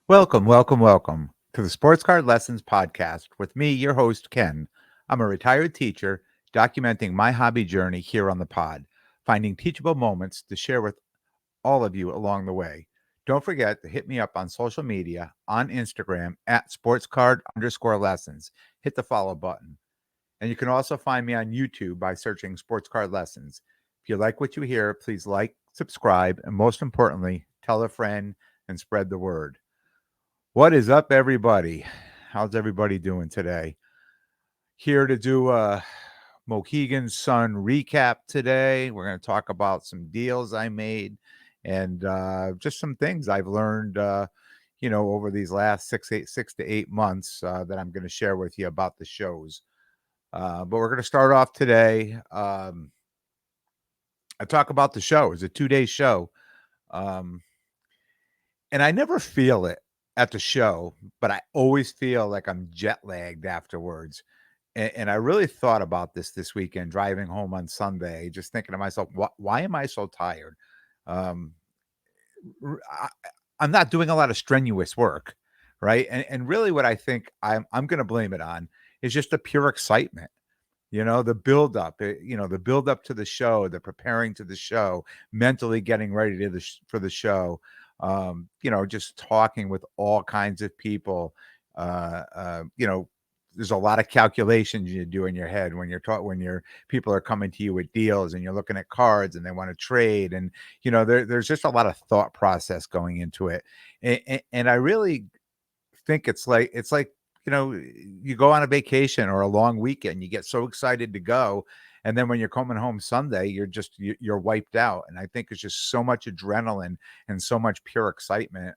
Welcome to the Sports Card Lessons podcast with me, your host, Ken. I'm a retired teacher documenting my hobby journey here on the pod, finding teachable moments to share with all of you along the way. Don't forget to hit me up on social media on Instagram at sportscard_lessons. Hit the follow button. And you can also find me on YouTube by searching Sports Card Lessons. If you like what you hear, please like, subscribe, and most importantly, tell a friend and spread the word. What is up, everybody? How's everybody doing today? Here to do a Mohegan Sun Recap today. We're going to talk about some deals I made and just some things I've learned, over these last 6 to 8 months that I'm going to share with you about the shows. But we're going to start off today. I talk about the show. It's a 2-day show. Um, and I never feel it at the show, but I always feel like I'm jet lagged afterwards. And I really thought about this weekend, driving home on Sunday, just thinking to myself, why am I so tired? Um, I, I'm not doing a lot of strenuous work, right? And really, what I think I'm going to blame it on is just the pure excitement. The build up, the build up to the show, the preparing to the show, mentally getting ready for the show. Just talking with all kinds of people. Uh, uh, you know, there's a lot of calculations you do in your head when you're taught when your people are coming to you with deals and you're looking at cards and they want to trade, and there's just a lot of thought process going into it, and I really think it's like you go on a vacation or a long weekend, you get so excited to go, and then when you're coming home Sunday, you're wiped out. And I think it's just so much adrenaline and so much pure excitement,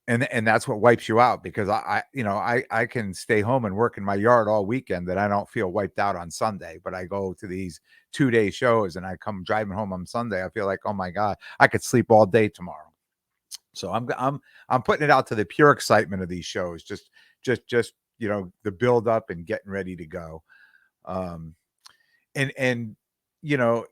and that's what wipes you out, because I can stay home and work in my yard all weekend that I don't feel wiped out on Sunday, but I go to these 2-day shows and I come driving home on Sunday, I feel like, oh my god, I could sleep all day tomorrow. So I'm putting it out to the pure excitement of these shows, just the build up and getting ready to go. Um, and you know,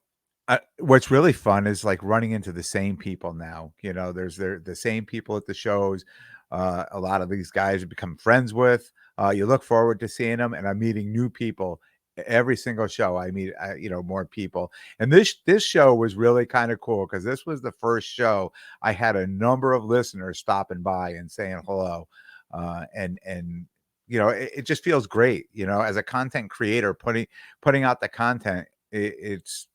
what's really fun is like running into the same people now. There's the same people at the shows. A lot of these guys you become friends with. You look forward to seeing them, and I'm meeting new people every single show. I meet more people, and this show was really kind of cool because this was the first show I had a number of listeners stopping by and saying hello, and it just feels great. As a content creator, putting out the content, it's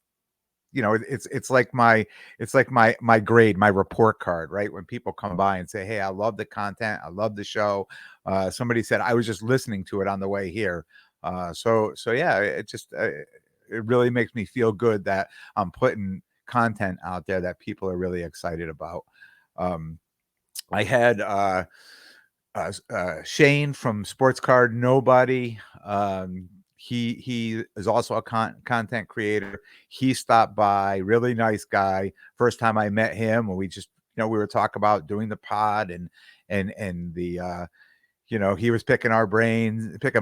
like my grade, my report card, right? When people come by and say, hey, I love the content, I love the show. Somebody said I was just listening to it on the way here. So yeah, it really makes me feel good that I'm putting content out there that people are really excited about. um, I had Shane from Sports Card Nobody. He is also a content creator. He stopped by, really nice guy. First time I met him, we just we were talking about doing the pod, and the he was picking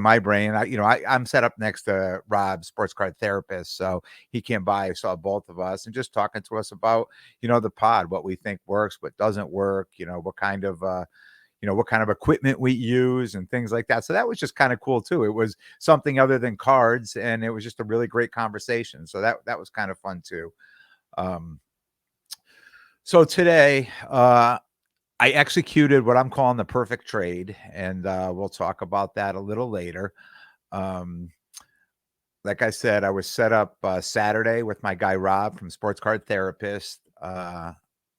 my brain. I'm set up next to Rob, sports card therapist, so he came by, saw both of us, and just talking to us about the pod, what we think works, what doesn't work, what kind of equipment we use and things like that. So that was just kind of cool too. It was something other than cards, and it was just a really great conversation. So that was kind of fun too. Um, so today, I executed what I'm calling the perfect trade, and we'll talk about that a little later. Um, like I said, I was set up Saturday with my guy Rob from Sports Card Therapist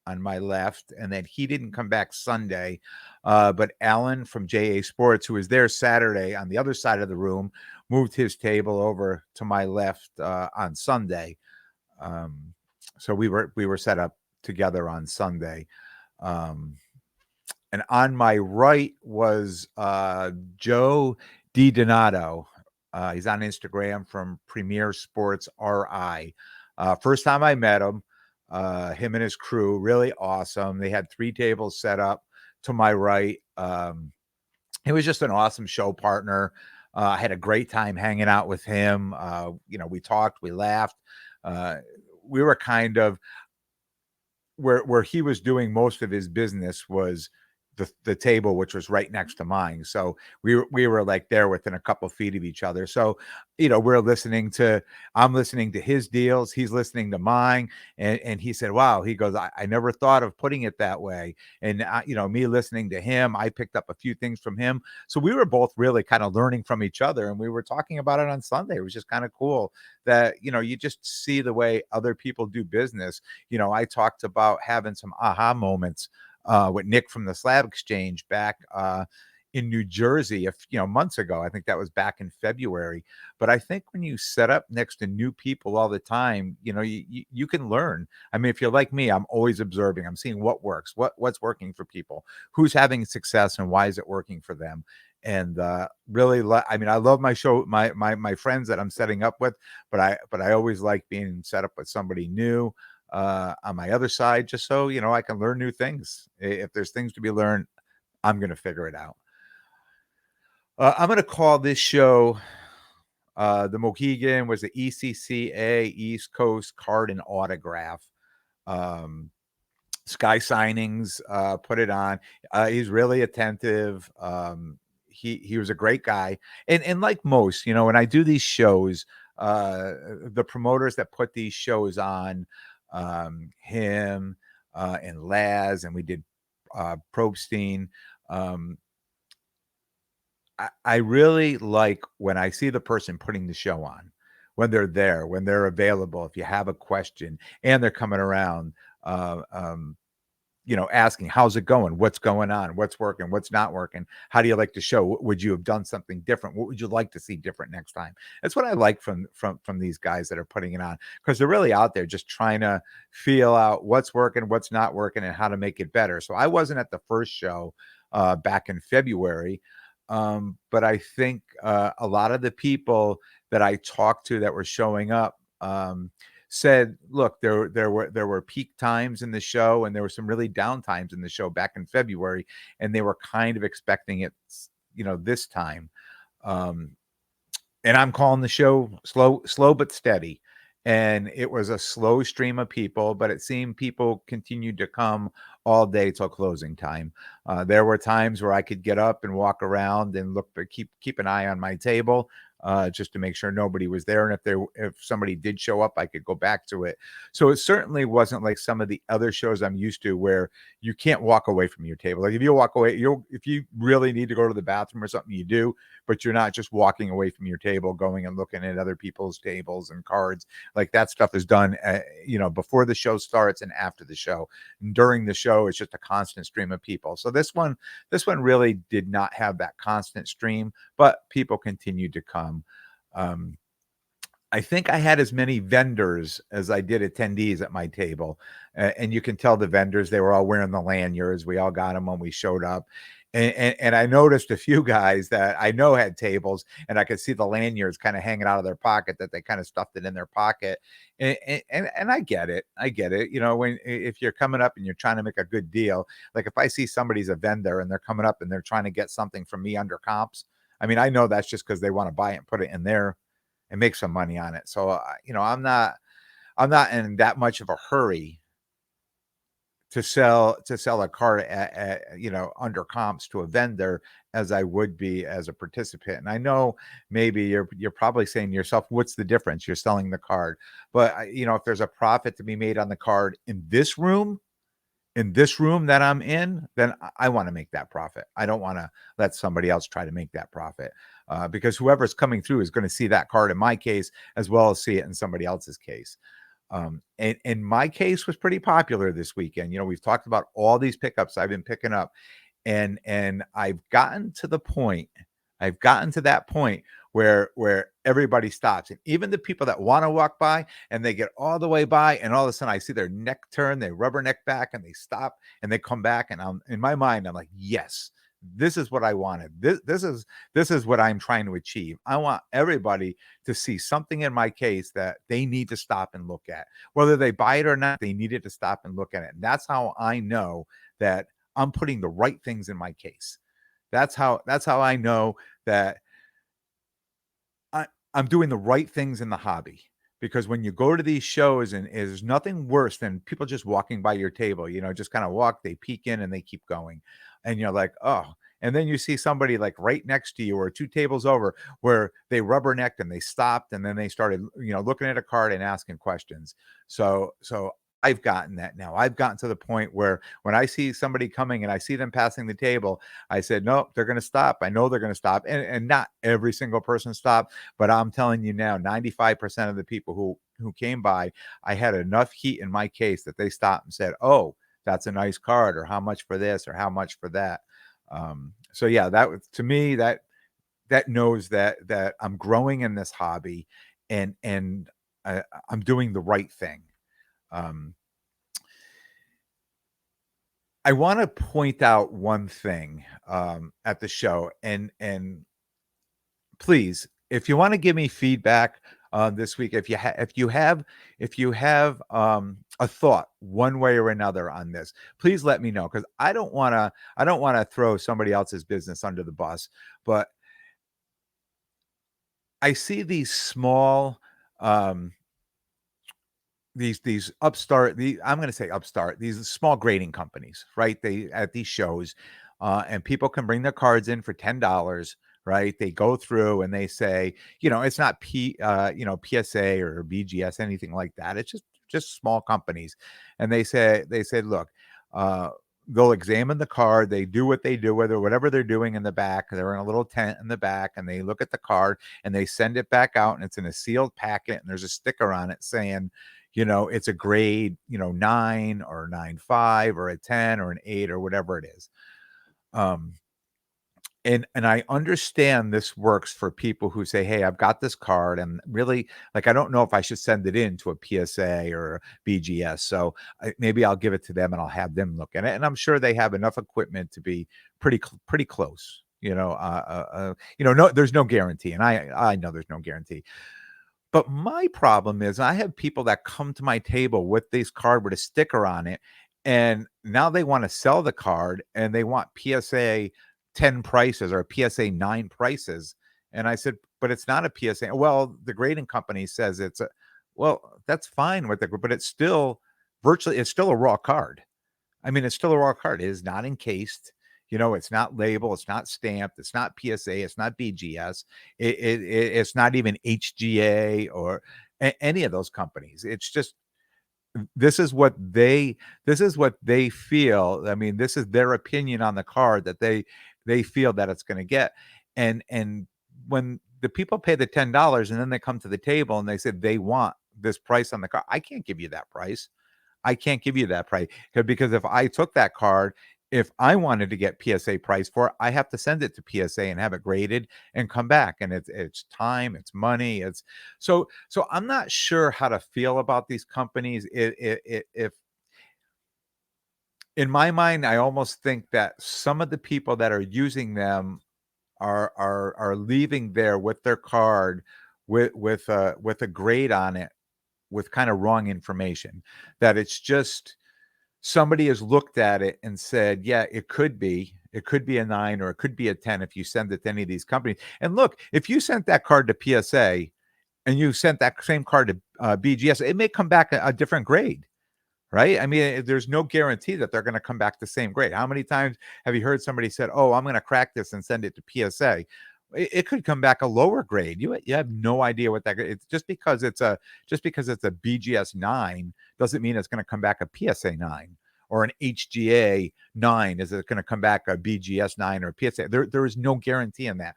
on my left, and then he didn't come back Sunday. But Alan from JA Sports, who was there Saturday on the other side of the room, moved his table over to my left on Sunday. Um, so we were set up together on Sunday. And on my right was Joe DiDonato. He's on Instagram from Premier Sports RI. First time I met him, him and his crew, really awesome. They had 3 tables set up to my right. He was just an awesome show partner. I had a great time hanging out with him. We talked, we laughed. We were kind of where he was doing most of his business was the table, which was right next to mine. So we were like there within a couple feet of each other. So, we're listening to I'm listening to his deals, he's listening to mine, and he said, "Wow," he goes, I never thought of putting it that way." And me listening to him, I picked up a few things from him. So we were both really kind of learning from each other, and we were talking about it on Sunday. It was just kind of cool that you just see the way other people do business. I talked about having some aha moments with Nick from the Slab Exchange back in New Jersey, months ago. I think that was back in February. But I think when you set up next to new people all the time, you can learn. I mean, if you're like me, I'm always observing. I'm seeing what works, what's working for people, who's having success, and why is it working for them. And really, I mean, I love my show, my friends that I'm setting up with, but I always like being set up with somebody new on my other side, just so I can learn new things. If there's things to be learned, I'm going to figure it out. I'm going to call this show the Mohegan was the ECCA East Coast Card and Autograph. Um, Sky Signings put it on. He's really attentive. He was a great guy, and like most, when I do these shows, the promoters that put these shows on, him and Laz, and we did Probstein. Um, I really like when I see the person putting the show on, when they're there, when they're available. If you have a question and they're coming around. Uh, um, asking how's it going, what's going on, what's working, what's not working, how do you like the show, would you have done something different, what would you like to see different next time. That's what I like from these guys that are putting it on, because they're really out there just trying to feel out what's working, what's not working, and how to make it better. So I wasn't at the first show back in February, but I think a lot of the people that I talked to that were showing up said, look, there were peak times in the show, and there were some really down times in the show back in February, and they were kind of expecting it, this time. Um, and I'm calling the show slow but steady. And it was a slow stream of people, but it seemed people continued to come all day till closing time. There were times where I could get up and walk around and look, but keep an eye on my table, just to make sure nobody was there. And if somebody did show up, I could go back to it. So it certainly wasn't like some of the other shows I'm used to, where you can't walk away from your table. Like if you walk away, if you really need to go to the bathroom or something, you do, but you're not just walking away from your table, going and looking at other people's tables and cards. Like that stuff is done, before the show starts and after the show. And during the show, it's just a constant stream of people. So this one really did not have that constant stream, but people continued to come. Um, I think I had as many vendors as I did attendees at my table. And you can tell the vendors, they were all wearing the lanyards. We all got them when we showed up. And I noticed a few guys that I know had tables, and I could see the lanyards kind of hanging out of their pocket, that they kind of stuffed it in their pocket. And I get it. I get it. If you're coming up and you're trying to make a good deal, like if I see somebody's a vendor and they're coming up and they're trying to get something from me under comps, I mean, I know that's just because they want to buy it and put it in there and make some money on it. So, I'm not in that much of a hurry to sell a card at under comps to a vendor as I would be as a participant. And I know maybe you're probably saying to yourself, what's the difference? You're selling the card. But if there's a profit to be made on the card in this room that I'm in, then I want to make that profit. I don't want to let somebody else try to make that profit, because whoever's coming through is going to see that card in my case as well as see it in somebody else's case. And my case was pretty popular this weekend. We've talked about all these pickups I've been picking up, and I've gotten to that point where everybody stops, and even the people that want to walk by, and they get all the way by, and all of a sudden I see their neck turn, they rubberneck back, and they stop, and they come back, and I'm in my mind, I'm like, yes, this is what I wanted. This is what I'm trying to achieve. I want everybody to see something in my case that they need to stop and look at. Whether they buy it or not, they needed to stop and look at it. And that's how I know that I'm putting the right things in my case. That's how I know that I'm doing the right things in the hobby, because when you go to these shows and there's nothing worse than people just walking by your table, just kind of walk, they peek in and they keep going. And you're like, oh, and then you see somebody like right next to you or two tables over where they rubbernecked and they stopped and then they started, looking at a card and asking questions. So I've gotten that now. I've gotten to the point where when I see somebody coming and I see them passing the table, I said, no, they're going to stop. I know they're going to stop. And not every single person stopped, but I'm telling you now, 95% of the people who came by, I had enough heat in my case that they stopped and said, oh, that's a nice card, or how much for this, or how much for that. So yeah, that was, to me, that knows that I'm growing in this hobby, and I'm doing the right thing. Um, I want to point out one thing at the show, and please, if you want to give me feedback this week, if you have a thought one way or another on this, please let me know, because I don't want to throw somebody else's business under the bus, but I see these small these upstart I'm going to say upstart, these small grading companies, right? They at these shows, and people can bring their cards in for $10, right? They go through and they say, it's not PSA or BGS, anything like that. It's just small companies, and they say, look, uh, they'll examine the card, they do what they do, whatever they're doing in the back, they're in a little tent in the back, and they look at the card and they send it back out, and it's in a sealed packet, and there's a sticker on it saying, it's a grade, 9 or 9.5 or a 10 or an 8 or whatever it is. Um, and I understand this works for people who say, hey, I've got this card and really, like, I don't know if I should send it in to a PSA or a BGS. So maybe I'll give it to them and I'll have them look at it. And I'm sure they have enough equipment to be pretty close. No, there's no guarantee, and I know there's no guarantee. But my problem is I have people that come to my table with this card with a sticker on it, and now they want to sell the card and they want PSA 10 prices or PSA 9 prices. And I said, but it's not a PSA. Well, the grading company says it's a, well, that's fine with but it's still a raw card. I mean, it's still a raw card. It is not encased. It's not labeled. It's not stamped. It's not PSA. It's not BGS. It's not even HGA or any of those companies. It's just this is what they feel. I mean, this is their opinion on the card that they feel that it's going to get. And when the people pay the $10 and then they come to the table and they said they want this price on the card, I can't give you that price. I can't give you that price, because if I took that card, if I wanted to get PSA price for it, I have to send it to PSA and have it graded and come back. And it's time, it's money, so I'm not sure how to feel about these companies. If in my mind, I almost think that some of the people that are using them are leaving there with their card with a grade on it with kind of wrong information, that it's just somebody has looked at it and said, yeah, it could be a 9 or it could be a 10 if you send it to any of these companies. And look, if you sent that card to PSA and you sent that same card to BGS, it may come back a different grade. Right? I mean, there's no guarantee that they're going to come back the same grade. How many times have you heard somebody said, "Oh, I'm going to crack this and send it to PSA"? It could come back a lower grade. You have no idea what that. It's just because it's a BGS 9 doesn't mean it's going to come back a PSA 9 or an HGA 9. Is it going to come back a BGS 9 or PSA? There is no guarantee in that.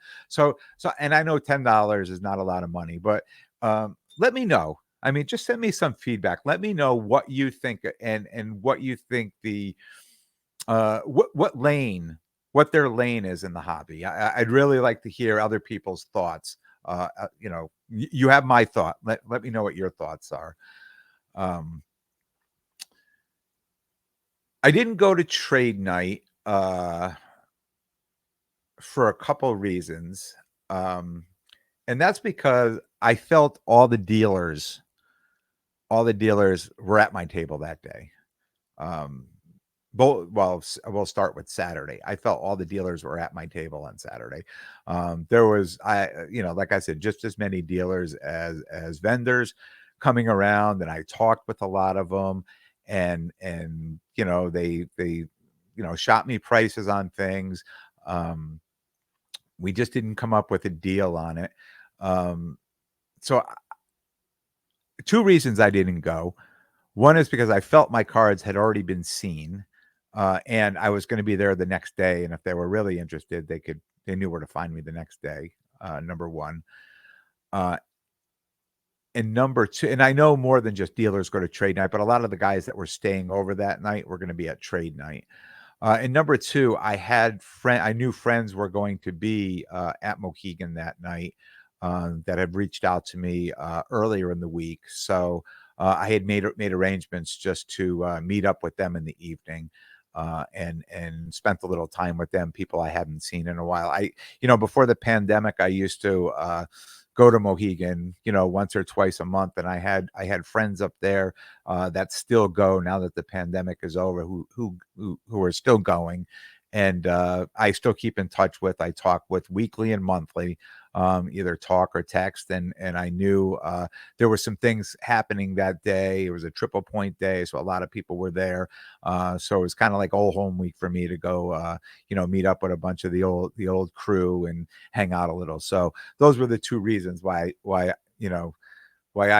And I know $10 is not a lot of money, but let me know. I mean, just send me some feedback. Let me know what you think, and what you think what their lane is in the hobby. I'd really like to hear other people's thoughts. You have my thought. Let me know what your thoughts are. I didn't go to trade night for a couple reasons. And that's because I felt all the dealers were at my table that day. Um, we'll start with Saturday. I felt all the dealers were at my table on Saturday. There was, like I said, just as many dealers as vendors. coming around, and I talked with a lot of them, and they shot me prices on things. Um, we just didn't come up with a deal on it. Um, so two reasons I didn't go. One is because I felt my cards had already been seen, and I was going to be there the next day. And if they were really interested, they knew where to find me the next day. Number one, uh, and number two, and I know more than just dealers go to trade night, but a lot of the guys that were staying over that night were going to be at trade night. And number two, I knew friends were going to be at Mohegan that night that had reached out to me earlier in the week. So I had made arrangements just to meet up with them in the evening and spent a little time with them, people I hadn't seen in a while. Before the pandemic, I used to go to Mohegan, once or twice a month, and I had friends up there that still go now that the pandemic is over, who are still going, and I still keep in touch with. I talk with weekly and monthly, either talk or text, and I knew there were some things happening that day. It was a triple point day, so a lot of people were there. So it was kind of like old home week for me to go, meet up with a bunch of the old crew and hang out a little. So those were the two reasons why I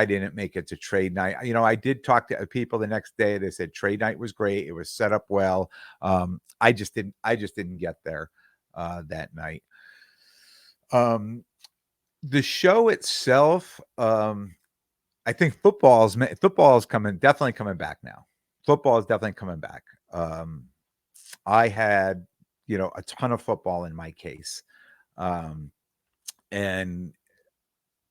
didn't make it to trade night. I did talk to people the next day. They said trade night was great. It was set up well. I just didn't get there that night. The show itself, I think football is definitely coming back now. Football is definitely coming back. I had, a ton of football in my case. And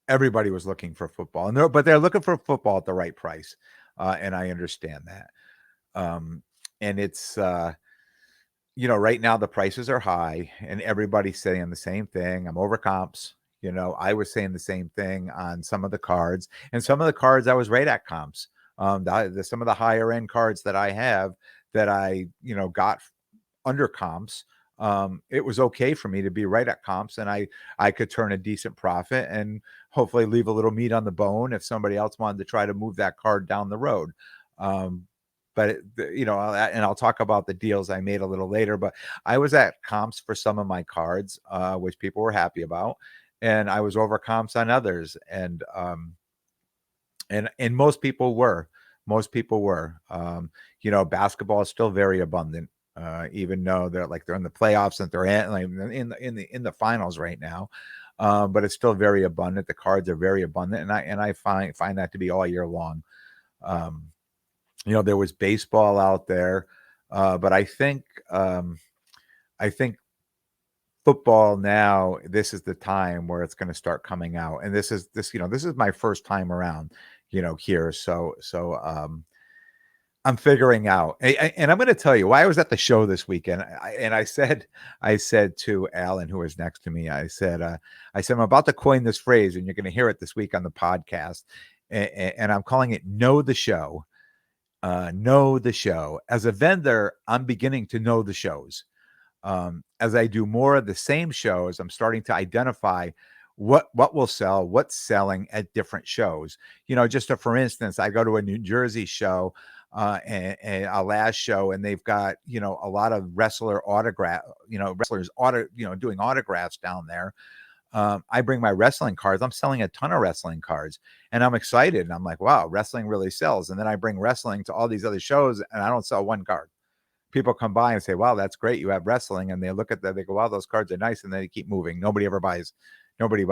everybody was looking for football, but they're looking for football at the right price. And I understand that. And it's, right now the prices are high and everybody's saying the same thing. I'm over comps. I was saying the same thing on some of the cards, and some of the cards I was right at comps. Some of the higher end cards that I have that I, got under comps. It was okay for me to be right at comps, and I could turn a decent profit and hopefully leave a little meat on the bone if somebody else wanted to try to move that card down the road. But and I'll talk about the deals I made a little later. But I was at comps for some of my cards, which people were happy about, and I was over comps on others, and most people were. Basketball is still very abundant, even though they're in the playoffs and they're in the finals right now. But it's still very abundant. The cards are very abundant, and I find that to be all year long. There was baseball out there, but I think football now, this is the time where it's going to start coming out, and this is my first time around, here. So I'm figuring out, and I'm going to tell you why I was at the show this weekend. I said to Alan, who was next to me, I said, I'm about to coin this phrase, and you're going to hear it this week on the podcast, and I'm calling it "Know the Show." Know the show. As a vendor, I'm beginning to know the shows. As I do more of the same shows, I'm starting to identify what will sell, what's selling at different shows. Just for instance, I go to a New Jersey show, and a last show, and they've got a lot of wrestlers doing autographs down there. I bring my wrestling cards. I'm selling a ton of wrestling cards, and I'm excited. And I'm like, wow, wrestling really sells. And then I bring wrestling to all these other shows, and I don't sell one card. People come by and say, wow, that's great, you have wrestling. And they look at that, they go, wow, those cards are nice. And then they keep moving. Nobody ever buys. Nobody.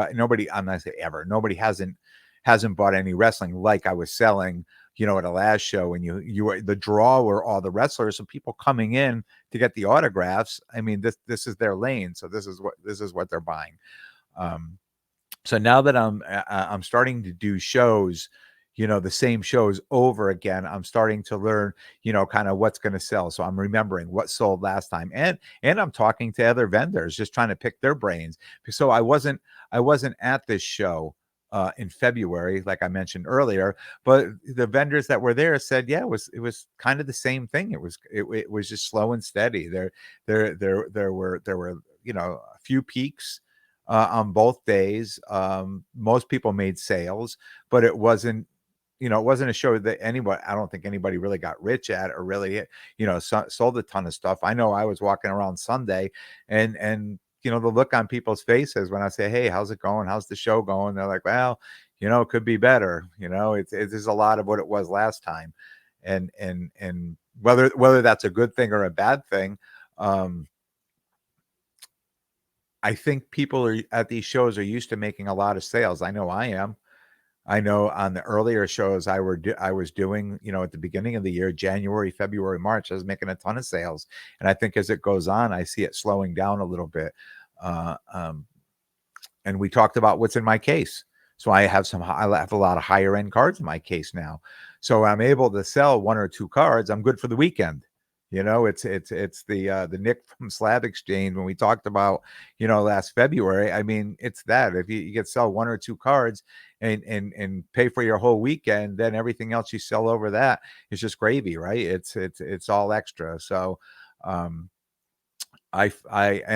I'm not saying ever. Nobody hasn't bought any wrestling like I was selling, at a last show. And you were the draw were all the wrestlers and people coming in to get the autographs. I mean, this is their lane. So this is what they're buying. So now that I'm starting to do shows, the same shows over again, I'm starting to learn, kind of what's going to sell. So I'm remembering what sold last time, and I'm talking to other vendors, just trying to pick their brains. So I wasn't at this show in February, like I mentioned earlier, but the vendors that were there said, yeah, it was kind of the same thing. It was just slow and steady. There were a few peaks on both days. Most people made sales, but it wasn't it wasn't a show that I don't think anybody really got rich at or really, sold a ton of stuff. I know I was walking around Sunday and the look on people's faces when I say, "Hey, how's it going? How's the show going?" They're like, "Well, it could be better." It's a lot of what it was last time. And whether that's a good thing or a bad thing, um, I think people are at these shows are used to making a lot of sales. I know I am. I know on the earlier shows I was doing, at the beginning of the year, January, February, March, I was making a ton of sales. And I think as it goes on, I see it slowing down a little bit. Uh, um, and we talked about what's in my case. So I have a lot of higher end cards in my case now. So I'm able to sell one or two cards. I'm good for the weekend. It's the Nick from Slab Exchange when we talked about, last February. I mean, it's that if you get sell one or two cards and pay for your whole weekend, then everything else you sell over that is just gravy, right? It's all extra. So um and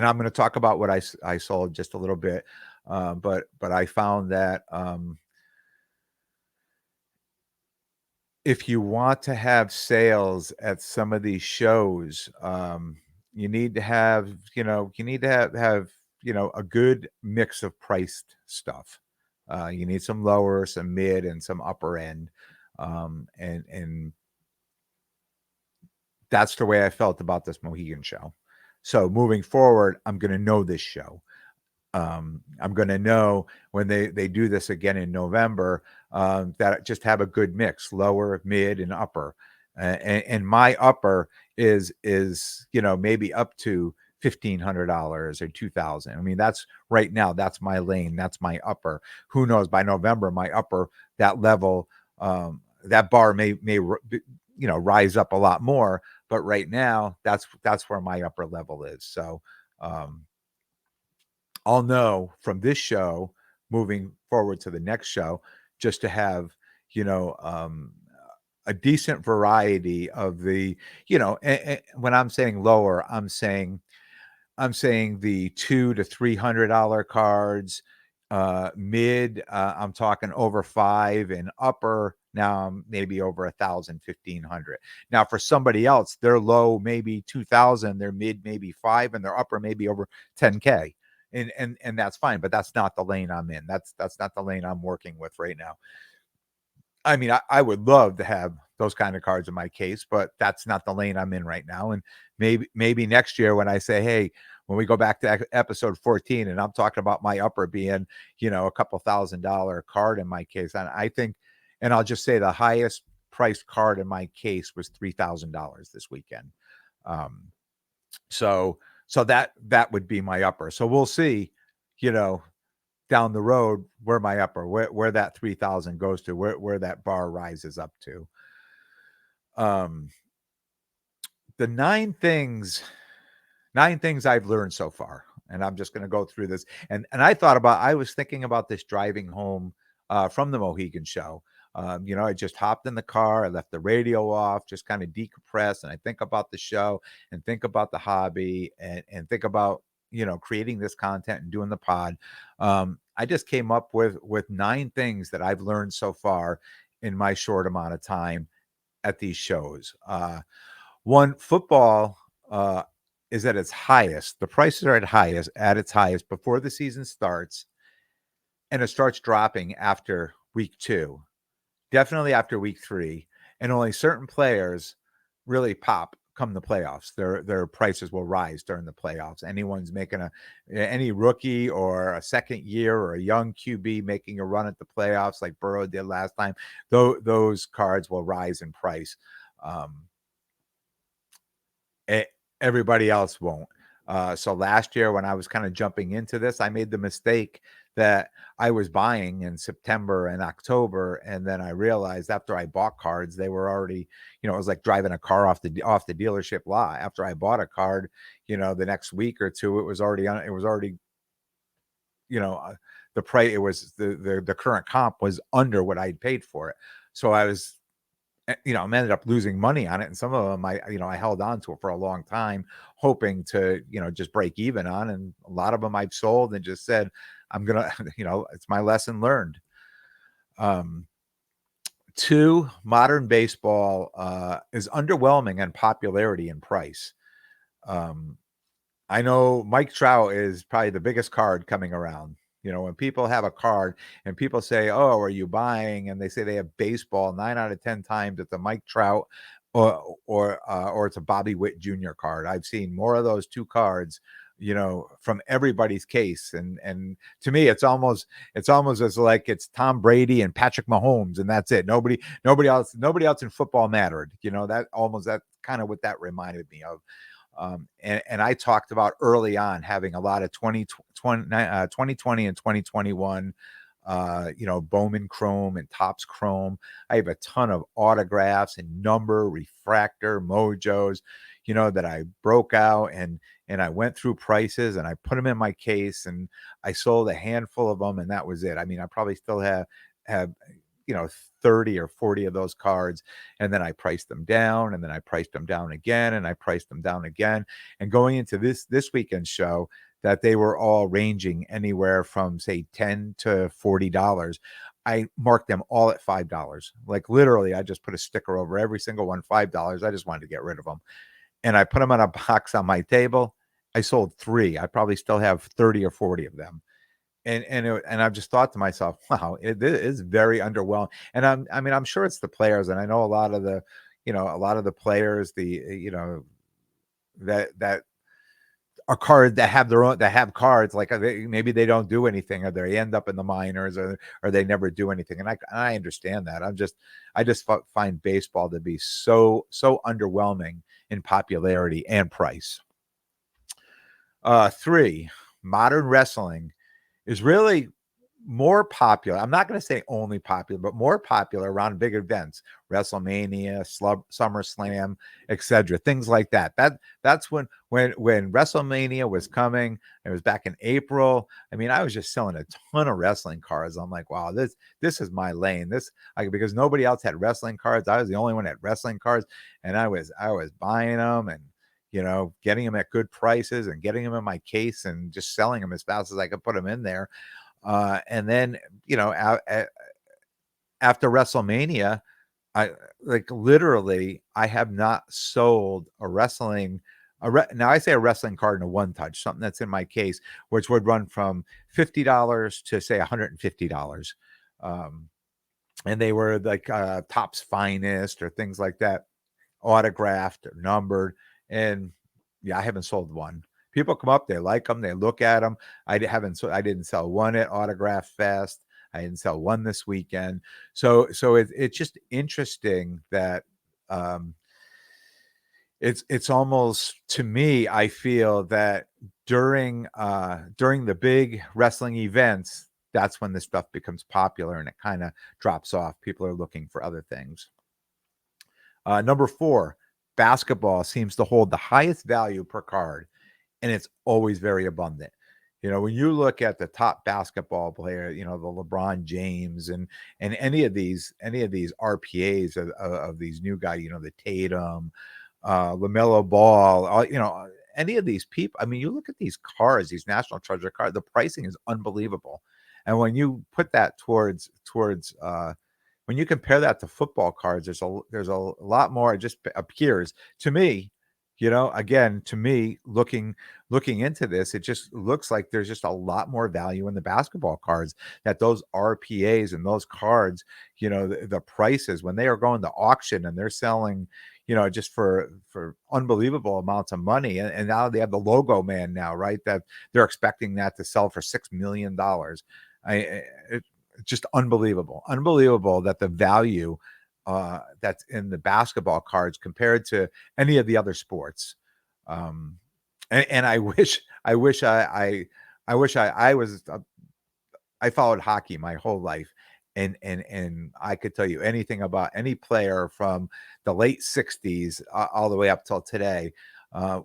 I'm going to talk about what I sold just a little bit, but I found that if you want to have sales at some of these shows, you need to have a good mix of priced stuff. You need some lower, some mid, and some upper end, and that's the way I felt about this Mohegan show. So moving forward, I'm going to know this show. I'm going to know when they do this again in November, that just have a good mix, lower, mid, and upper. And my upper is maybe up to $1,500 or 2,000. I mean, that's right now. That's my lane. That's my upper. Who knows? By November, my upper, that level, that bar may rise up a lot more. But right now, that's where my upper level is. So. I'll know from this show moving forward to the next show just to have, you know, um, a decent variety of when I'm saying lower, I'm saying the $200 to $300 cards, mid, I'm talking over five, and upper, now I'm maybe over 1,000, 1,500. Now for somebody else, they're low maybe 2,000, their mid maybe five, and their upper maybe over 10K. And that's fine, but that's not the lane I'm in. That's not the lane I'm working with right now. I mean, I would love to have those kind of cards in my case, but that's not the lane I'm in right now. And maybe next year when I say, hey, when we go back to episode 14 and I'm talking about my upper being, a couple $1,000 card in my case, and I think, and I'll just say the highest priced card in my case was $3,000 this weekend. Um, so that would be my upper. So we'll see, you know, down the road where my upper, where that 3,000 goes to, where that bar rises up to. Um, the nine things I've learned so far, and I'm just going to go through this. And I was thinking about this driving home from the Mohegan show. I just hopped in the car, I left the radio off, just kind of decompress, and I think about the show and think about the hobby and think about creating this content and doing the pod. I just came up with nine things that I've learned so far in my short amount of time at these shows. One, football is at its highest. The prices are at its highest before the season starts, and it starts dropping after week two. Definitely after week three, and only certain players really pop come the playoffs. Their prices will rise during the playoffs. Any rookie or a second year or a young QB making a run at the playoffs like Burrow did last time, those cards will rise in price. Um, Everybody else won't. So last year when I was kind of jumping into this, I made the mistake that I was buying in September and October, and then I realized after I bought cards, they were already, it was like driving a car off the dealership lot. After I bought a card, the next week or two, it was already, you know, uh, the price. It was the current comp was under what I'd paid for it. So I ended up losing money on it. And some of them I held on to it for a long time, hoping to, just break even on. And a lot of them I've sold and just said, I'm going to, it's my lesson learned. Um, Two, modern baseball is underwhelming in popularity and price. Um, I know Mike Trout is probably the biggest card coming around. You know, when people have a card and people say, "Oh, are you buying?" and they say they have baseball, 9 out of 10 times it's a Mike Trout or it's a Bobby Witt Jr. card. I've seen more of those two cards, you know, from everybody's case, and to me, it's almost as like it's Tom Brady and Patrick Mahomes, and that's it. Nobody else in football mattered. You know, that's kind of what that reminded me of. And I talked about early on having a lot of 2020 and 2021, Bowman Chrome and Topps Chrome. I have a ton of autographs and number, refractor, mojos, that I broke out and I went through prices and I put them in my case and I sold a handful of them and that was it. I mean, I probably still have 30 or 40 of those cards. And then I priced them down and then I priced them down again and I priced them down again. And going into this weekend show, that they were all ranging anywhere from say $10 to $40. I marked them all at $5. Like literally, I just put a sticker over every single one, $5. I just wanted to get rid of them. And I put them on a box on my table. I sold three. I probably still have 30 or 40 of them. And I've just thought to myself, wow, it is very underwhelming. And I'm sure it's the players, and I know a lot of the players, that are cards that have their own that have cards like maybe they don't do anything or they end up in the minors or they never do anything. And I understand that. I just find baseball to be so underwhelming in popularity and price. Three, modern wrestling is really more popular. I'm not going to say only popular, but more popular around big events, WrestleMania, SummerSlam, etc. Things like that. That's when WrestleMania was coming. It was back in April. I mean, I was just selling a ton of wrestling cards. I'm like, wow, this is my lane. Because nobody else had wrestling cards. I was the only one that had wrestling cards, and I was buying them and getting them at good prices and getting them in my case and just selling them as fast as I could put them in there. And then, after WrestleMania, I like literally, I have not sold now I say a wrestling card in a one touch, something that's in my case, which would run from $50 to say $150. Um, and they were like Topps Finest or things like that, autographed or numbered. And yeah, I haven't sold one. People come up, they like them, they look at them. I didn't sell one at Autograph Fest. I didn't sell one this weekend. So it's just interesting that um, it's almost, to me, I feel that during the big wrestling events, that's when this stuff becomes popular and it kind of drops off. People are looking for other things. Number four, basketball seems to hold the highest value per card, and it's always very abundant. When you look at the top basketball player, the LeBron James and any of these RPAs of these new guys, the Tatum, LaMelo Ball, any of these people. I mean, you look at these cards, these National Treasure cards, the pricing is unbelievable. And when you put that towards when you compare that to football cards, there's a lot more. It just appears to me, again, to me, looking into this, it just looks like there's just a lot more value in the basketball cards. That those RPAs and those cards, the prices when they are going to auction and they're selling, just for unbelievable amounts of money. And now they have the logo man now, right? That they're expecting that to sell for $6 million. It's just unbelievable that the value that's in the basketball cards compared to any of the other sports. And I was I followed hockey my whole life, and I could tell you anything about any player from the late '60s all the way up till today.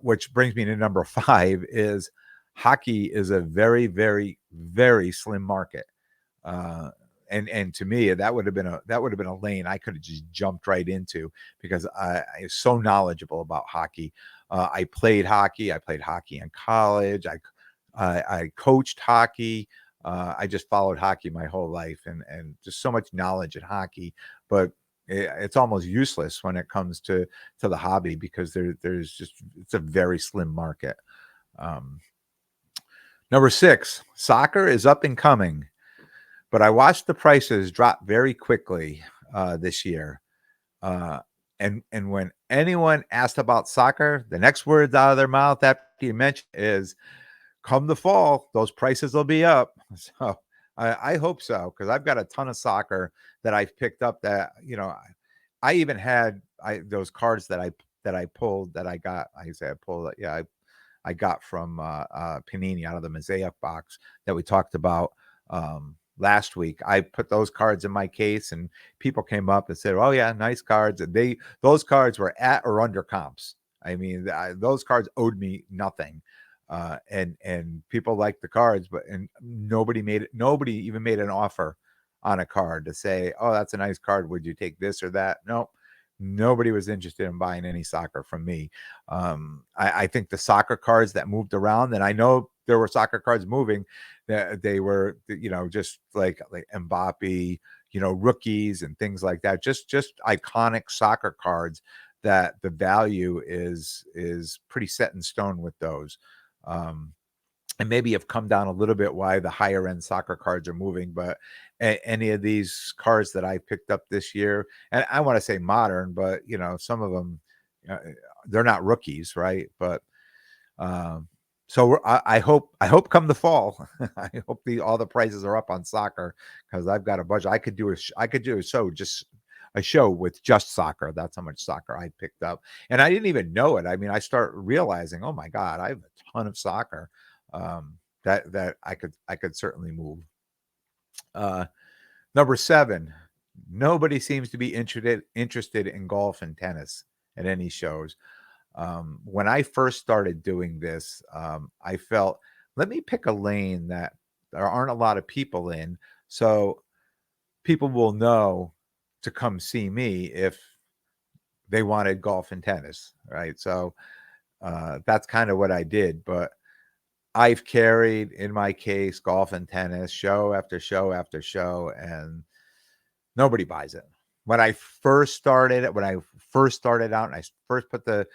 Which brings me to number five: is hockey is a very, very, very slim market. Uh, and to me, that would have been a lane I could have just jumped right into because I was so knowledgeable about hockey. I played hockey. I played hockey in college. I coached hockey. I just followed hockey my whole life and just so much knowledge in hockey. But it's almost useless when it comes to the hobby because there's just it's a very slim market. Um, Number 6, soccer is up and coming, but I watched the prices drop very quickly this year. Uh, and when anyone asked about soccer, the next words out of their mouth after you mention is, "Come the fall, those prices will be up." So I hope so because I've got a ton of soccer that I've picked up that I even had those cards that I pulled that I got. I say I pulled it. Yeah, I got from Panini out of the Mosaic box that we talked about last week. I put those cards in my case, and people came up and said, "Oh yeah, nice cards." And those cards were at or under comps. I mean, those cards owed me nothing, and people liked the cards, but and nobody even made an offer on a card to say, "Oh, that's a nice card. Would you take this or that?" No, nobody was interested in buying any soccer from me. I think the soccer cards that moved around, and I know there were soccer cards moving, that they were, just like Mbappe, rookies and things like that. Just iconic soccer cards that the value is pretty set in stone with those. Um, and maybe have come down a little bit why the higher end soccer cards are moving. But any of these cards that I picked up this year, and I want to say modern, but some of them, uh, they're not rookies, right? But um, so I hope come the fall, I hope all the prices are up on soccer because I've got a budget. I could do a show just a show with just soccer. That's how much soccer I picked up, and I didn't even know it. I mean, I start realizing, oh my god, I have a ton of soccer that I could certainly move. Uh, Number 7, nobody seems to be interested in golf and tennis at any shows. When I first started doing this, I felt, let me pick a lane that there aren't a lot of people in, so people will know to come see me if they wanted golf and tennis, right? So that's kind of what I did. But I've carried in my case golf and tennis show after show after show, and nobody buys it. When I first started out and I first put the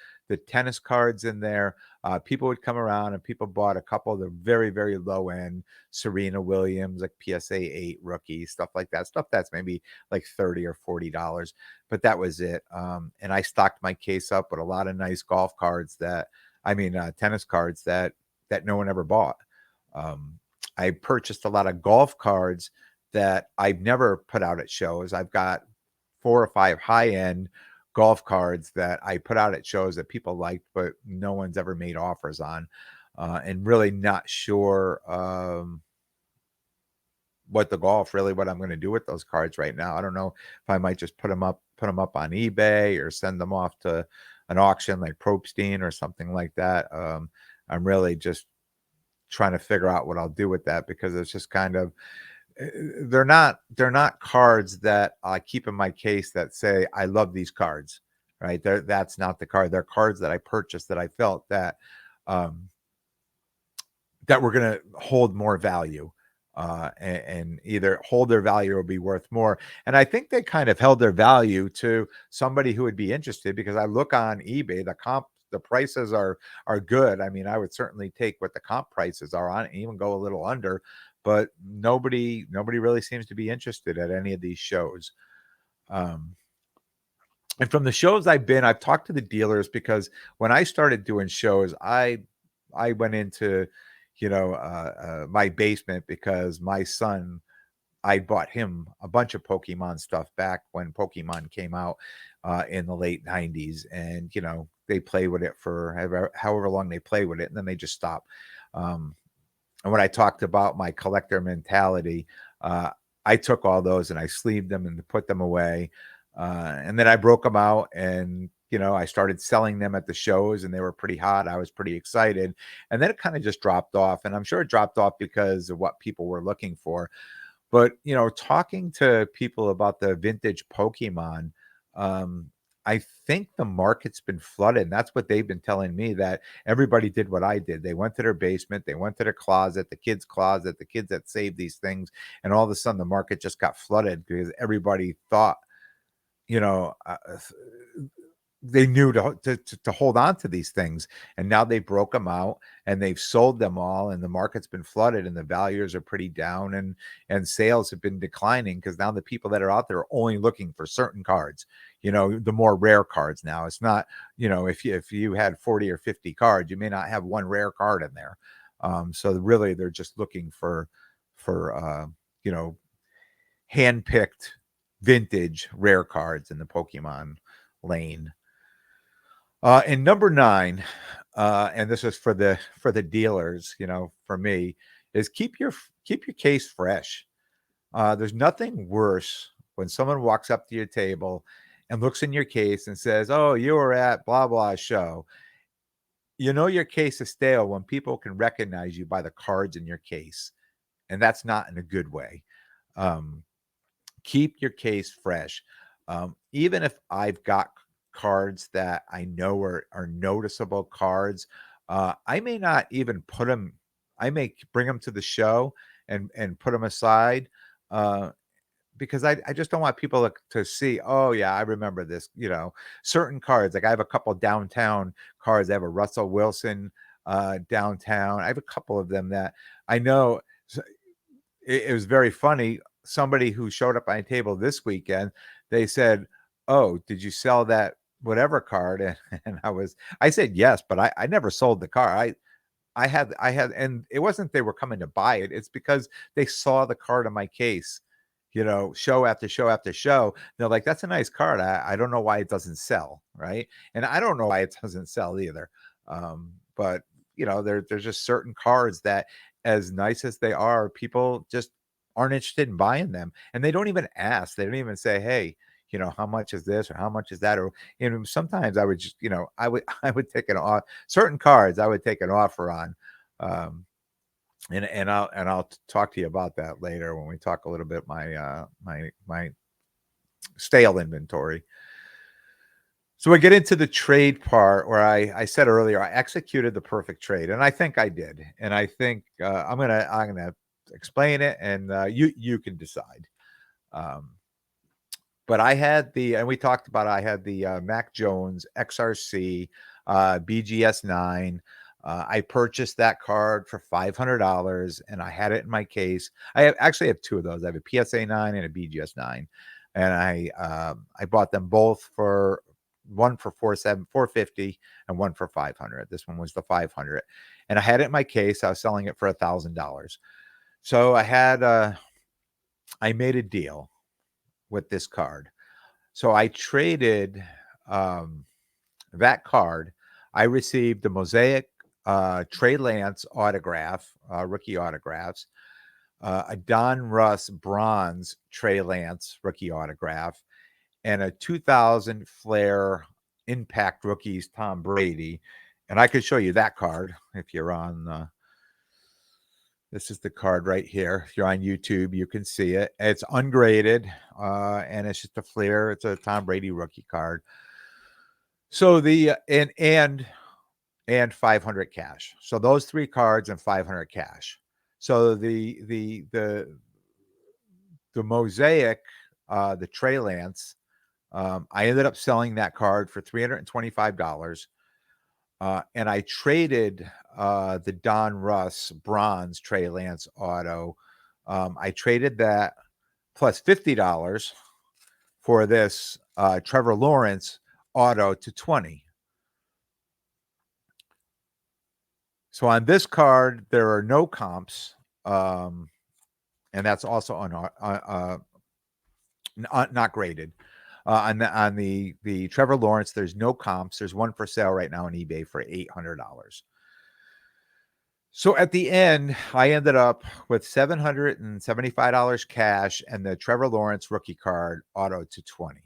tennis cards in there, people would come around and people bought a couple of the very, very low end Serena Williams, like PSA 8 rookie, stuff like that. Stuff that's maybe like $30 or $40. But that was it. And I stocked my case up with a lot of nice golf cards tennis cards that no one ever bought. Um, I purchased a lot of golf cards that I've never put out at shows. I've got 4 or 5 high-end golf cards that I put out at shows that people liked, but no one's ever made offers on, and really not sure what I'm going to do with those cards right now. I don't know if I might just put them up on eBay or send them off to an auction like Propstein or something like that. I'm really just trying to figure out what I'll do with that because it's just kind of they're not cards that I keep in my case that say I love these cards, right? That's not the card. They're cards that I purchased that I felt um, that were going to hold more value, and either hold their value or be worth more. And I think they kind of held their value to somebody who would be interested because I look on eBay, the prices are good. I mean, I would certainly take what the comp prices are on it and even go a little under, but nobody really seems to be interested at any of these shows. Um, and from the shows I've talked to the dealers because when I started doing shows, I went into, my basement because my son, I bought him a bunch of Pokemon stuff back when Pokemon came out in the late 90s. And, they play with it for however long they play with it, and then they just stop. Um, and when I talked about my collector mentality, uh, I took all those and I sleeved them and put them away. And then I broke them out and, I started selling them at the shows and they were pretty hot. I was pretty excited. And then it kind of just dropped off. And I'm sure it dropped off because of what people were looking for. But, talking to people about the vintage Pokemon, um, I think the market's been flooded. And that's what they've been telling me, that everybody did what I did. They went to their basement, they went to their closet, the kids that saved these things. And all of a sudden the market just got flooded because everybody thought you know, they knew to hold on to these things, and now they broke them out and they've sold them all, and the market's been flooded and the values are pretty down, and sales have been declining because now the people that are out there are only looking for certain cards, the more rare cards. Now it's not, if you had 40 or 50 cards, you may not have one rare card in there. So really they're just looking for you know hand-picked vintage rare cards in the Pokemon lane. And number 9, and this is for the dealers, for me, is keep your case fresh. There's nothing worse when someone walks up to your table and looks in your case and says, "Oh, you were at blah blah show." Your case is stale when people can recognize you by the cards in your case, and that's not in a good way. Um, Keep your case fresh. Even if I've got cards that I know are noticeable cards, I may not even put them. I may bring them to the show and put them aside, uh, because I just don't want people to see. Oh yeah, I remember this. Certain cards. Like I have a couple downtown cards. I have a Russell Wilson downtown. I have a couple of them that I know. It was very funny. Somebody who showed up at my table this weekend, they said, "Oh, did you sell that whatever card?" And I said yes, but I never sold the car. I had, and it wasn't they were coming to buy it. It's because they saw the card in my case, show after show after show. They're like, "That's a nice card. I don't know why it doesn't sell, right?" And I don't know why it doesn't sell either. But there's just certain cards that, as nice as they are, people just aren't interested in buying them, and they don't even ask. They don't even say, "Hey, how much is this or how much is that?" Or sometimes I would just, I would take an off certain cards. I would take an offer on. Um, and I'll talk to you about that later when we talk a little bit my stale inventory. So we get into the trade part where I said earlier I executed the perfect trade, and I think I did. And I think I'm gonna explain it, and you can decide. Um, but and we talked about, I had the Mac Jones XRC BGS 9. I purchased that card for $500, and I had it in my case. Actually have two of those. I have a PSA 9 and a BGS 9, and I bought them both for one for 450 and one for 500. This one was the 500, and I had it in my case. I was selling it for $1,000. So I made a deal with this card. So I traded um, that card. I received the Mosaic Trey Lance autograph, rookie autographs, a Don Russ bronze Trey Lance rookie autograph, and a 2000 Flair Impact Rookies Tom Brady. And I could show you that card if you're on. This is the card right here. If you're on YouTube, you can see it. It's ungraded, and it's just a Flair. It's a Tom Brady rookie card. So and 500 cash. So those three cards and 500 cash. So the Mosaic, the Trey Lance, I ended up selling that card for $325. And I traded the Don Russ bronze Trey Lance auto. I traded that plus $50 for this Trevor Lawrence auto to 20. So on this card, there are no comps, and that's also not graded. On the Trevor Lawrence, there's no comps. There's one for sale right now on eBay for $800. So at the end, I ended up with $775 cash and the Trevor Lawrence rookie card auto to 20.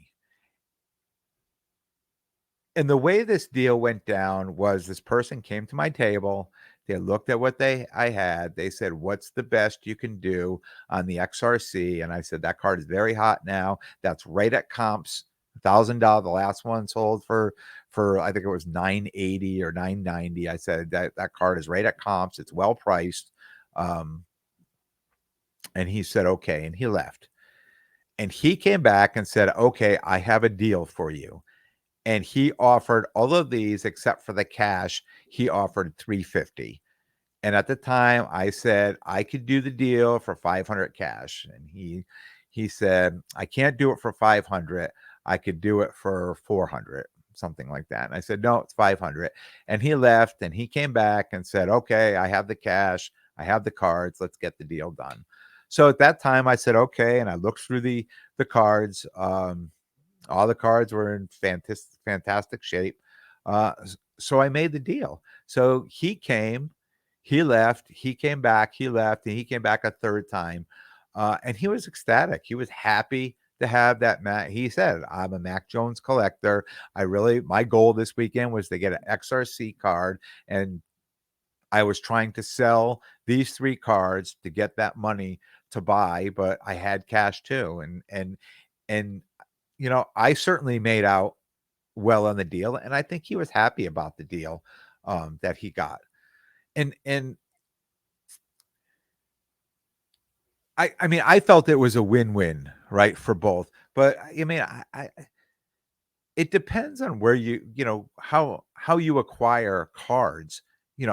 And the way this deal went down was this person came to my table. They looked at what I had. They said, "What's the best you can do on the XRC?" And I said, "That card is very hot now. That's right at comps. $1,000. The last one sold for I think it was 980 or 990. I said that card is right at comps. It's well priced." And he said, "Okay," and he left. And he came back and said, "Okay, I have a deal for you." And he offered all of these except for the cash, he offered 350. And at the time, I said I could do the deal for 500 cash, and he said I can't do it for 500. I could do it for 400, something like that. And I said no, it's 500. And he left, and he came back and said, "Okay, I have the cash, I have the cards. Let's get the deal done." So at that time, I said okay, and I looked through the cards. All the cards were in fantastic shape. So I made the deal. So he came, he left, he came back, he left, and he came back a third time. And he was ecstatic. He was happy to have that Mac. He said, "I'm a Mac Jones collector. My goal this weekend was to get an XRC card, and I was trying to sell these three cards to get that money to buy, but I had cash too." And I certainly made out well on the deal, and I think he was happy about the deal that he got. And I mean, I felt it was a win-win, right, for both. But I mean, I it depends on where how you acquire cards,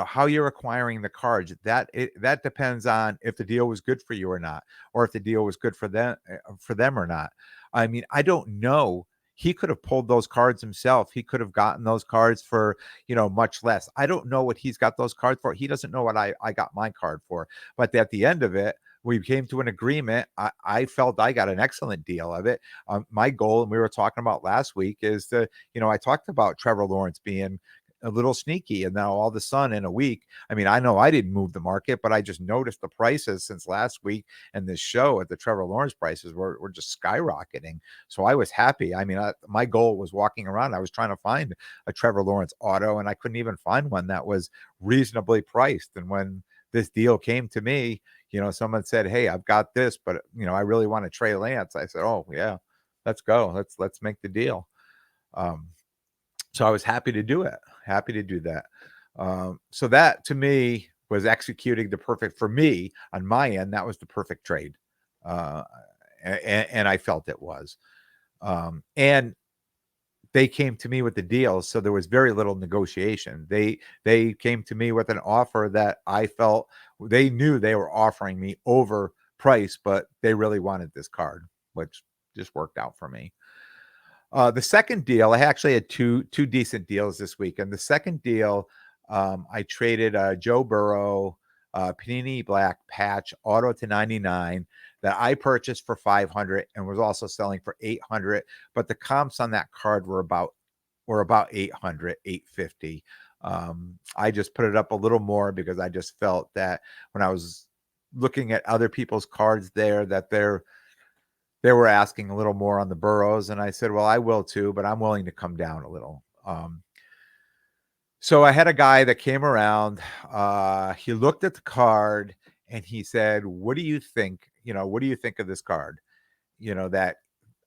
how you're acquiring the cards. That depends on if the deal was good for you or not, or if the deal was good for them or not. I mean, I don't know. He could have pulled those cards himself. He could have gotten those cards for, much less. I don't know what he's got those cards for. He doesn't know what I got my card for. But at the end of it, we came to an agreement. I felt I got an excellent deal of it. My goal, and we were talking about last week, is I talked about Trevor Lawrence being a little sneaky, and now all of a sudden in a week, I mean, I know I didn't move the market, but I just noticed the prices since last week and this show at the Trevor Lawrence prices were just skyrocketing. So I was happy. I mean, my goal was walking around. I was trying to find a Trevor Lawrence auto, and I couldn't even find one that was reasonably priced. And when this deal came to me, someone said, "Hey, I've got this, but I really want a Trey Lance." I said, "Oh yeah, let's go. Let's make the deal." Um, so I was happy to do it. Happy to do that. So that to me was executing the perfect for me on my end. That was the perfect trade, uh, and I felt it was. And they came to me with the deal, so there was very little negotiation. They came to me with an offer that I felt they knew they were offering me over price, but they really wanted this card, which just worked out for me. The second deal, I actually had two decent deals this week, and the second deal, I traded Joe Burrow Panini Black patch auto to 99 that I purchased for 500 and was also selling for 800, but the comps on that card were about 800, 850. I just put it up a little more because I just felt that when I was looking at other people's cards there, that they were asking a little more on the Burrows, and I said, "Well, I will too, but I'm willing to come down a little." So I had a guy that came around. He looked at the card and he said, "What do you think? What do you think of this card? That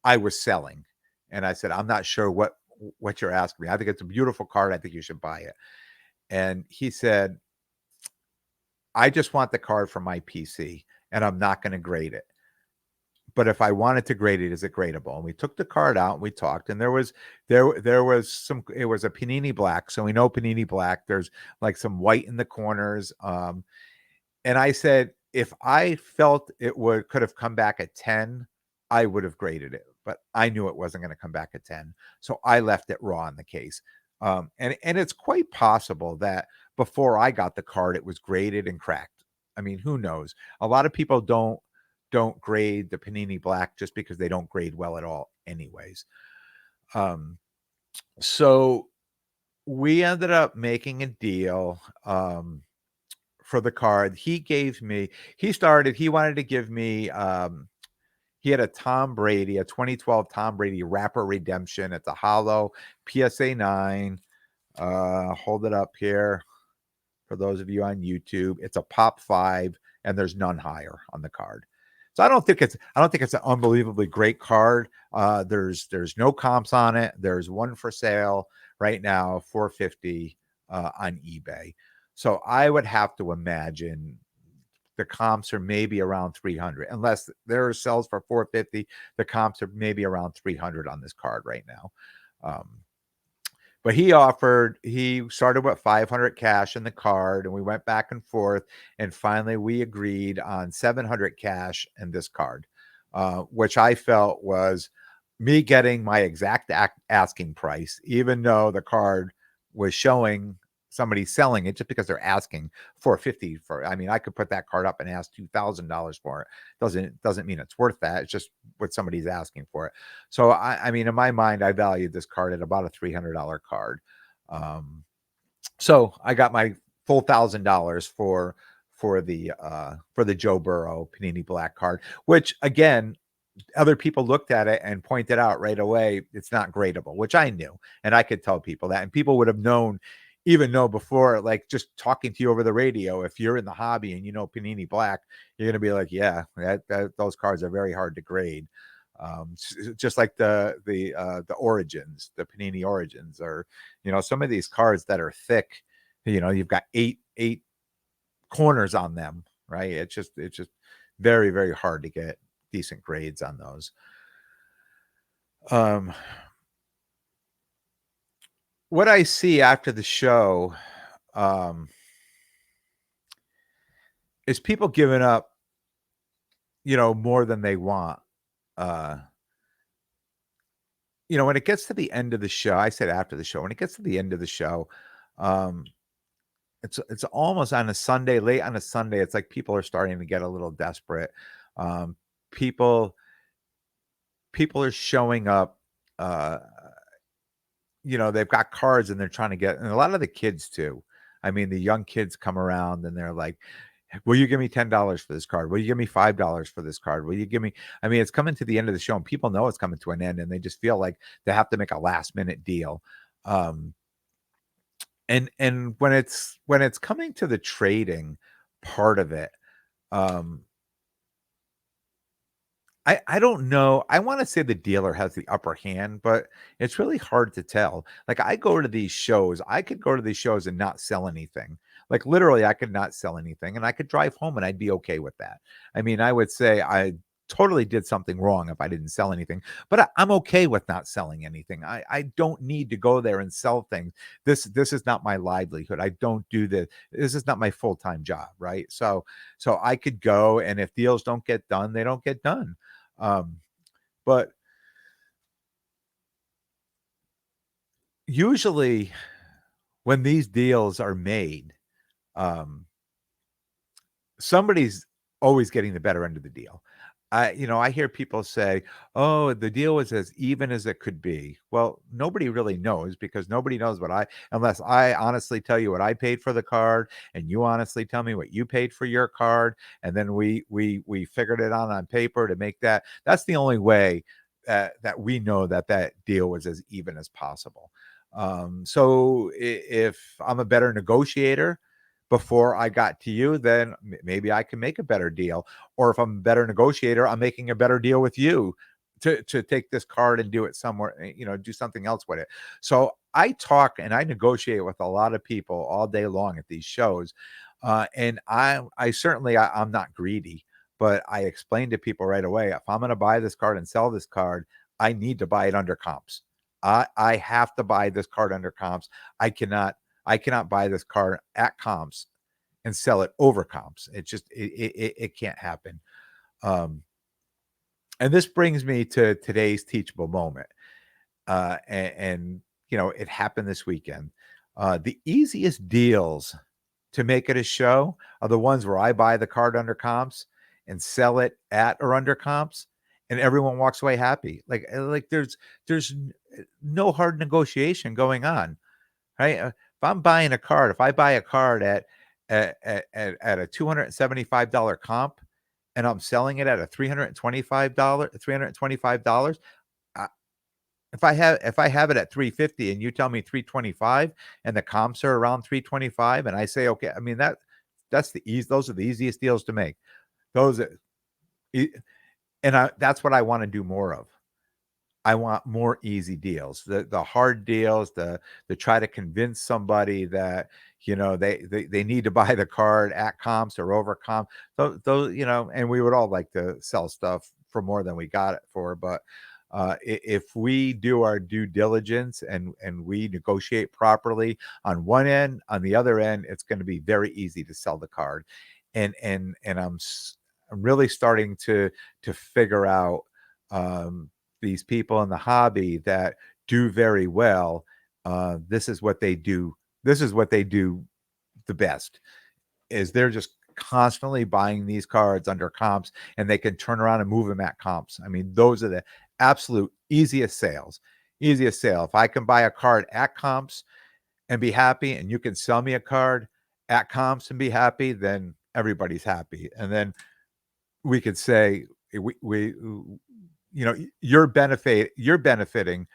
I was selling." And I said, "I'm not sure what you're asking me. I think it's a beautiful card. I think you should buy it." And he said, "I just want the card for my PC, and I'm not going to grade it. But if I wanted to grade it, is it gradable?" And we took the card out and we talked, and there was some. It was a Panini Black, so we know Panini Black. There's like some white in the corners. And I said, if I felt it could have come back at 10, I would have graded it. But I knew it wasn't going to come back at 10, so I left it raw in the case. And it's quite possible that before I got the card, it was graded and cracked. I mean, who knows? A lot of people don't grade the Panini Black just because they don't grade well at all anyways. So we ended up making a deal for the card. He wanted to give me he had a Tom Brady, a 2012 Tom Brady Rapper Redemption. It's a hollow PSA 9. Hold it up here for those of you on YouTube. It's a pop 5, and there's none higher on the card. So I don't think it's an unbelievably great card. There's no comps on it. There's one for sale right now, 450 on eBay. So I would have to imagine the comps are maybe around 300. Unless there are sales for 450, the comps are maybe around 300 on this card right now. But he started with 500 cash in the card, and we went back and forth, and finally we agreed on 700 cash in this card, which I felt was me getting my exact asking price, even though the card was showing somebody selling it just because they're asking 450 for. I mean, I could put that card up and ask $2,000 for it. Doesn't mean it's worth that. It's just what somebody's asking for it. So I mean, in my mind, I valued this card at about a $300 card. So I got my full $1,000 for the Joe Burrow Panini Black card, which again, other people looked at it and pointed out right away it's not gradable, which I knew, and I could tell people that, and people would have known, even though before, like just talking to you over the radio, if you're in the hobby and you know Panini Black, you're gonna be like, yeah, those cards are very hard to grade. Just like the Origins, the Panini Origins, or some of these cards that are thick, you've got eight corners on them, right? It's just very, very hard to get decent grades on those. What I see after the show is people giving up, more than they want. When it gets to the end of the show, I said after the show, when it gets to the end of the show, it's almost on a Sunday, late on a Sunday, it's like people are starting to get a little desperate. People are showing up, they've got cards and they're trying to get, and a lot of the kids too. I mean, the young kids come around and they're like, will you give me $10 for this card? Will you give me $5 for this card? Will you give me, I mean, it's coming to the end of the show and people know it's coming to an end and they just feel like they have to make a last minute deal. And when it's coming to the trading part of it, I don't know. I want to say the dealer has the upper hand, but it's really hard to tell. Like I go to these shows, I could go to these shows and not sell anything. Like literally, I could not sell anything, and I could drive home, and I'd be okay with that. I mean, I would say I totally did something wrong if I didn't sell anything, but I'm okay with not selling anything. I don't need to go there and sell things. This is not my livelihood. I don't do this. This is not my full-time job, right? So I could go, and if deals don't get done, they don't get done. But usually when these deals are made, somebody's always getting the better end of the deal. I hear people say, "Oh, the deal was as even as it could be." Well, nobody really knows because nobody knows unless I honestly tell you what I paid for the card, and you honestly tell me what you paid for your card, and then we figured it out on paper to make that. That's the only way that we know that deal was as even as possible. So if I'm a better negotiator before I got to you, then maybe I can make a better deal. Or if I'm a better negotiator, I'm making a better deal with you to take this card and do it somewhere, do something else with it. So I talk and I negotiate with a lot of people all day long at these shows. And I certainly, I'm not greedy, but I explain to people right away, if I'm going to buy this card and sell this card, I need to buy it under comps. I have to buy this card under comps. I cannot buy this card at comps and sell it over comps. It can't happen. And this brings me to today's teachable moment. And it happened this weekend. The easiest deals to make at a show are the ones where I buy the card under comps and sell it at or under comps, and everyone walks away happy. Like there's no hard negotiation going on, right? If I'm buying a card, if I buy a card at a $275 comp and I'm selling it at a $325, if I have it at 350 and you tell me 325 and the comps are around 325 and I say, okay, I mean those are the easiest deals to make. That's what I want to do more of. I want more easy deals. The hard deals, the try to convince somebody that, they need to buy the card at comps or over comp. Those, and we would all like to sell stuff for more than we got it for, but if we do our due diligence and we negotiate properly on one end, on the other end, it's going to be very easy to sell the card. And I'm really starting to figure out um, these people in the hobby that do very well. This is what they do. This is what they do the best, is they're just constantly buying these cards under comps, and they can turn around and move them at comps. I mean, those are the absolute easiest sales. Easiest sale. If I can buy a card at comps and be happy, and you can sell me a card at comps and be happy, then everybody's happy. And then we could say we you're benefiting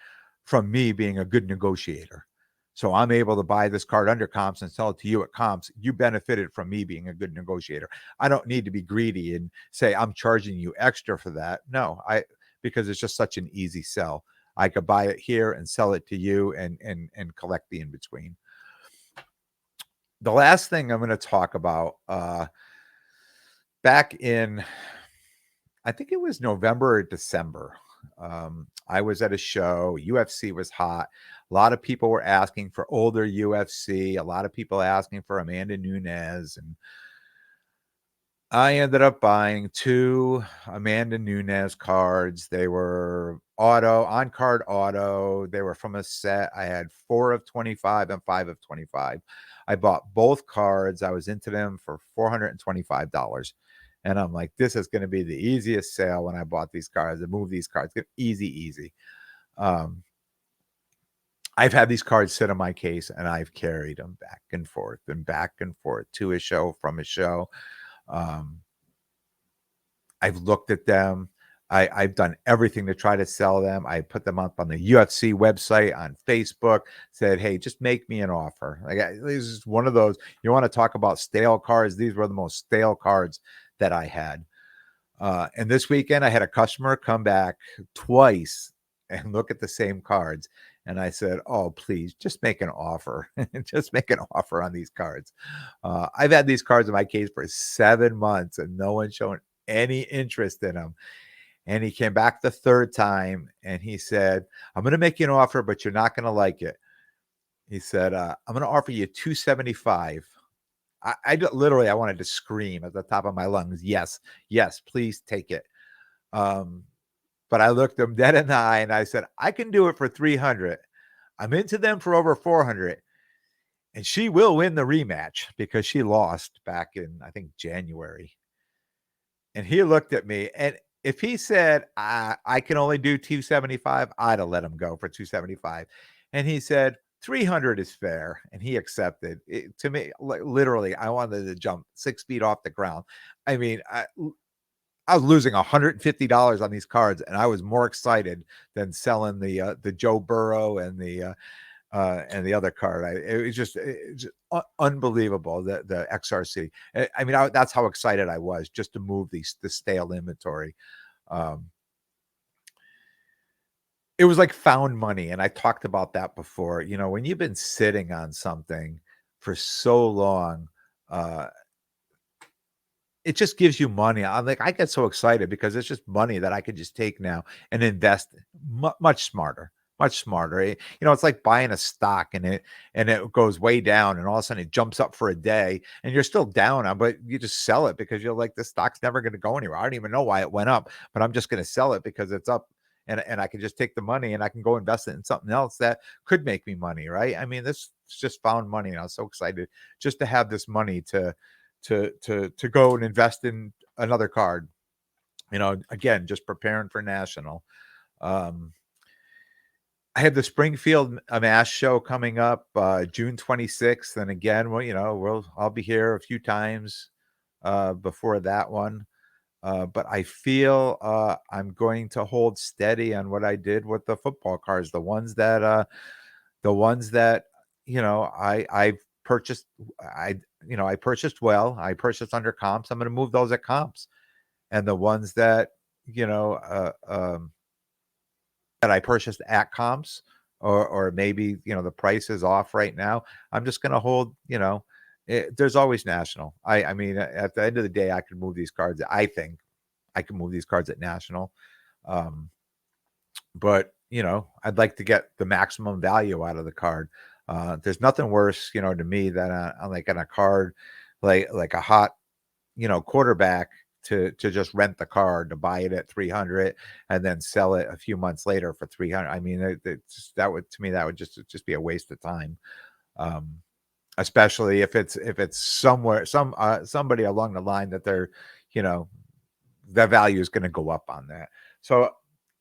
from me being a good negotiator. So I'm able to buy this card under comps and sell it to you at comps. You benefited from me being a good negotiator. I don't need to be greedy and say I'm charging you extra for that. No, because it's just such an easy sell. I could buy it here and sell it to you and collect the in between. The last thing I'm going to talk about, back in, I think it was November or December. I was at a show. UFC was hot. A lot of people were asking for older UFC. A lot of people asking for Amanda Nunes, and I ended up buying 2 Amanda Nunes cards. They were on card auto. They were from a set. I had 4 of 25 and 5 of 25. I bought both cards. I was into them for $425. And I'm like, this is going to be the easiest sale when I bought these cards and move these cards. Easy, easy. I've had these cards sit on my case, and I've carried them back and forth to a show, from a show. I've looked at them. I've done everything to try to sell them. I put them up on the UFC website, on Facebook, said, hey, just make me an offer. This is one of those, you want to talk about stale cards. These were the most stale cards that I had. And this weekend, I had a customer come back twice and look at the same cards. And I said, oh, please, just make an offer. Just make an offer on these cards. I've had these cards in my case for 7 months, and no one's shown any interest in them. And he came back the third time, and he said, I'm going to make you an offer, but you're not going to like it. He said, I'm going to offer you $275. I literally, I wanted to scream at the top of my lungs. Yes, please take it. But I looked him dead in the eye and I said, I can do it for $300. I'm into them for over $400. And she will win the rematch because she lost back in, I think, January. And he looked at me, and if he said, I can only do $275, I'd have let him go for $275. And he said, $300 is fair. And he accepted it. To me, literally, I wanted to jump 6 feet off the ground. I mean, I was losing $150 on these cards, and I was more excited than selling the Joe Burrow and the other card. It was just unbelievable, the XRC. I mean, that's how excited I was just to move the stale inventory. It was like found money, and I talked about that before. When you've been sitting on something for so long, it just gives you money. I get so excited because it's just money that I could just take now and invest much smarter, much smarter. It's like buying a stock, and it goes way down, and all of a sudden it jumps up for a day, and you're still down on, but you just sell it because you're like, this stock's never going to go anywhere. I don't even know why it went up, but I'm just going to sell it because it's up, and I can just take the money and I can go invest it in something else that could make me money, right? I mean, this is just found money, and I was so excited just to have this money to go and invest in another card. Again, just preparing for national. I have the Springfield Mass show coming up June 26th, and again, I'll be here a few times before that one. But I feel I'm going to hold steady on what I did with the football cards, the ones that I've purchased. I purchased well. I purchased under comps. I'm going to move those at comps, and the ones that that I purchased at comps, or maybe, the price is off right now, I'm just gonna hold, there's always national. I mean, at the end of the day, I can move these cards. I think I can move these cards at national. Um, but, I'd like to get the maximum value out of the card. There's nothing worse, to me than like on a card, like a hot, quarterback to just rent the card, to buy it at 300 and then sell it a few months later for 300. I mean, that would, to me, that would just be a waste of time. Um, Especially if it's somebody along the line that they're, you know, that value is going to go up on that. So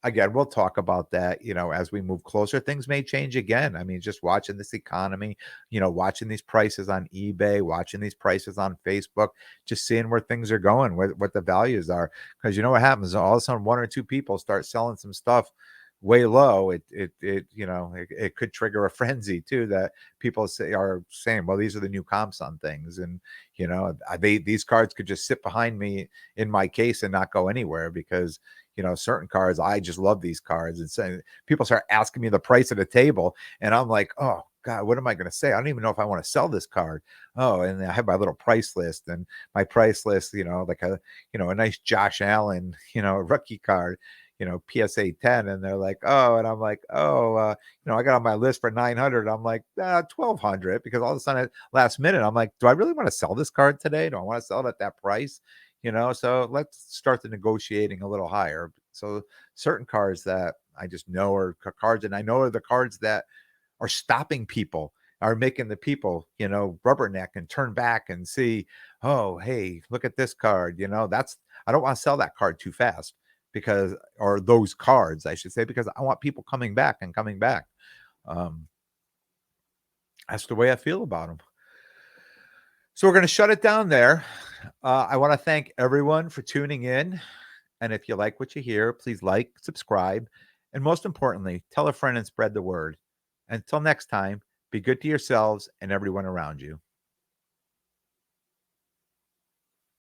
again, we'll talk about that, as we move closer. Things may change again. I mean, just watching this economy, watching these prices on eBay, watching these prices on Facebook, just seeing where things are going, what the values are. Because you know what happens? All of a sudden, one or two people start selling some stuff way low. It could trigger a frenzy too, that people are saying, well, these are the new comps on things. And these cards could just sit behind me in my case and not go anywhere, because certain cards, I just love these cards. And saying, people start asking me the price at a table, and I'm like, oh God, what am I going to say? I don't even know if I want to sell this card. Oh, and I have my little price list, and my price list, like a nice Josh Allen, rookie card, PSA 10. And they're like, oh, and I'm like, oh, I got on my list for 900. I'm like, 1200, because all of a sudden, last minute, I'm like, do I really want to sell this card today? Do I want to sell it at that price? So let's start the negotiating a little higher. So certain cards that I just know are cards, and I know are the cards that are stopping people, are making the people, rubberneck and turn back and see, oh, hey, look at this card. I don't want to sell that card too fast, or those cards, I should say, because I want people coming back and coming back. Um, that's the way I feel about them. So we're going to shut it down there. I want to thank everyone for tuning in. And if you like what you hear, please like, subscribe, and most importantly, tell a friend and spread the word. Until next time, be good to yourselves and everyone around you.